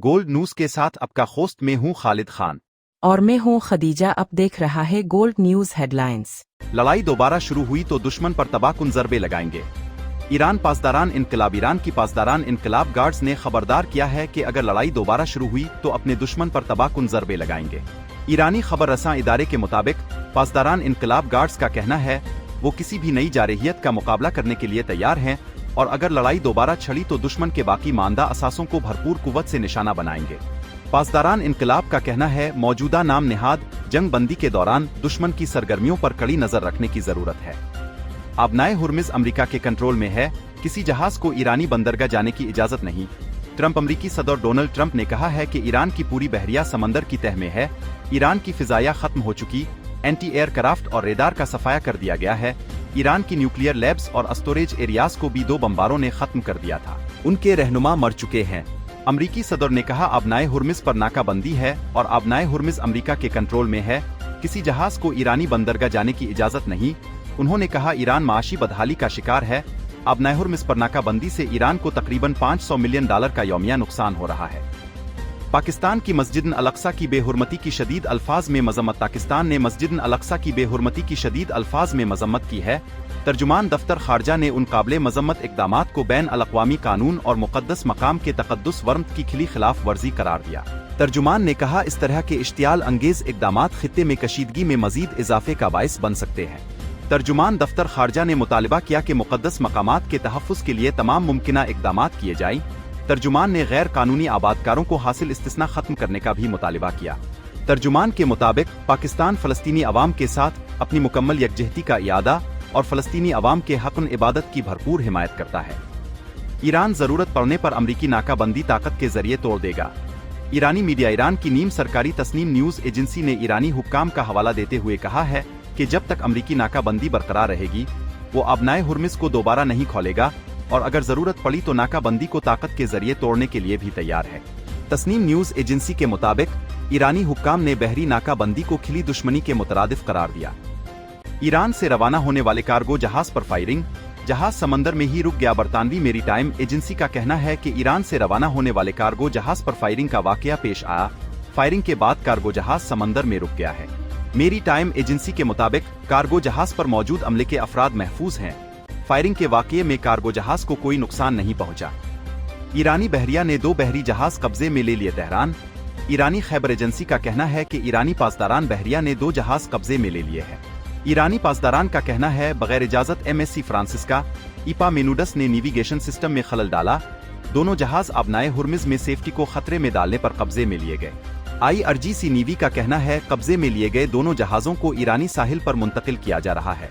Gold news के साथ आपका होस्ट में हूं खालिद खान और मैं हूं खदीजा। अब देख रहा है गोल्ड न्यूज हेडलाइंस। लड़ाई दोबारा शुरू हुई तो दुश्मन पर तबाहकुन ज़रबे लगाएंगे। ईरान पासदारान इनकलाब ईरान की पासदारान इनकलाब गार्ड्स ने खबरदार किया है कि अगर लड़ाई दोबारा शुरू हुई तो अपने दुश्मन पर तबाहकुन ज़रबे लगाएंगे। ईरानी खबर रसां इदारे के मुताबिक पासदारान इनकलाब गार्ड्स का कहना है वो किसी भी नई जारहियत का मुकाबला करने के लिए तैयार हैं और अगर लड़ाई दोबारा छड़ी तो दुश्मन के बाकी मानदा असासों को भरपूर कुव्वत से निशाना बनाएंगे। पासदारान इनकलाब का कहना है मौजूदा नाम निहाद जंग बंदी के दौरान दुश्मन की सरगर्मियों पर कड़ी नजर रखने की जरूरत है। आबनाए हुर्मुज़ अमेरिका के कंट्रोल में है, किसी जहाज को ईरानी बंदरगाह जाने की इजाजत नहीं। ट्रंप अमेरिकी सदर डोनाल्ड ट्रंप ने कहा है कि ईरान की पूरी बहरिया समंदर की तह में है। ईरान की फिजाया खत्म हो चुकी, एंटी एयरक्राफ्ट और रेडार का सफाया कर दिया गया है। ईरान की न्यूक्लियर लैब्स और स्टोरेज एरियाज को भी 2 बमबारों ने खत्म कर दिया था। उनके रहनुमा मर चुके हैं। अमरीकी सदर ने कहा आबनाए हुर्मुज़ पर नाकाबंदी है और आबनाए हुर्मुज़ अमेरिका के कंट्रोल में है, किसी जहाज को ईरानी बंदरगाह जाने की इजाजत नहीं। उन्होंने कहा ईरान माशी बदहाली का शिकार है। आबनाए हुर्मुज़ पर नाकाबंदी से ईरान को तकरीबन $500 मिलियन का यौमिया नुकसान हो रहा है। पाकिस्तान की मस्जिद अल-अक्सा की बेहुरमती की शदीद अल्फाज में मजम्मत। पाकिस्तान ने मस्जिद अल-अक्सा की बेहुरमती की शदीद अल्फाज में मजम्मत की है। तर्जुमान दफ्तर खारजा ने उन काबिले मजम्मत इक़दामात को बैन अल-अक़वामी कानून और मुक़द्दस मकाम के तक़द्दुस वर्म की खिली खिलाफ वर्जी करार दिया। तर्जुमान ने कहा इस तरह के इश्तियाल अंगेज इक़दामात खित्ते में कशीदगी में मजीद इजाफे का बाइस बन सकते हैं। तर्जुमान दफ्तर खारजा ने मुतालिबा किया कि मुक़द्दस मकामात के तहफ़्फ़ुज़ के लिए तमाम मुमकिना इक़दामात किए जाएं। तर्जुमान ने गैर कानूनी आबादकारों को हासिल इस्तिस्ना खत्म करने का भी मुतालिबा किया। तर्जुमान के मुताबिक पाकिस्तान फ़लस्तीनी अवाम के साथ अपनी मुकम्मल यकजहती का इयादा और फ़लस्तीनी अवाम के हक़ इबादत की भरपूर हिमायत करता है। ईरान ज़रूरत पड़ने पर अमरीकी नाकाबंदी ताकत के जरिए तोड़ देगा। ईरानी मीडिया ईरान की नीम सरकारी तस्नीम न्यूज़ एजेंसी ने ईरानी हुक्काम का हवाला देते हुए कहा है कि जब तक अमरीकी नाकाबंदी बरकरार रहेगी वो आबनाए हुर्मुज़ को दोबारा नहीं खोलेगा और अगर जरूरत पड़ी तो नाकाबंदी को ताकत के जरिए तोड़ने के लिए भी तैयार है। तस्नीम न्यूज़ एजेंसी के मुताबिक ईरानी हुक्काम ने बहरी नाकाबंदी को खिली दुश्मनी के मुतरादिफ करार दिया। ईरान से रवाना होने वाले कार्गो जहाज पर फायरिंग, जहाज समंदर में ही रुक गया। बरतानवी मेरीटाइम एजेंसी का कहना है कि ईरान से रवाना होने वाले कार्गो जहाज पर फायरिंग का वाकया पेश आया। फायरिंग के बाद कार्गो जहाज समंदर में रुक गया है। मेरीटाइम एजेंसी के मुताबिक कार्गो जहाज पर मौजूद अमले के अफराद महफूज हैं। फायरिंग के वाकये में कार्गो जहाज को कोई नुकसान नहीं पहुंचा। ईरानी बहरिया ने 2 बहरी जहाज कब्जे में ले लिए। तेहरान ईरानी खैबर एजेंसी का कहना है कि ईरानी पासदारान बहरिया ने 2 जहाज कब्जे में ले लिए हैं। ईरानी पासदारान का कहना है बगैर इजाजत MSC फ्रांसिस्का इपा मेनूडस ने नेविगेशन सिस्टम में खलल डाला। दोनों जहाज आबनाए हुर्मुज़ में सेफ्टी को खतरे में डालने पर कब्जे में लिए गए। IRGC नेवी का कहना है कब्जे में लिए गए दोनों जहाजों को ईरानी साहिल पर मुंतकिल किया जा रहा है।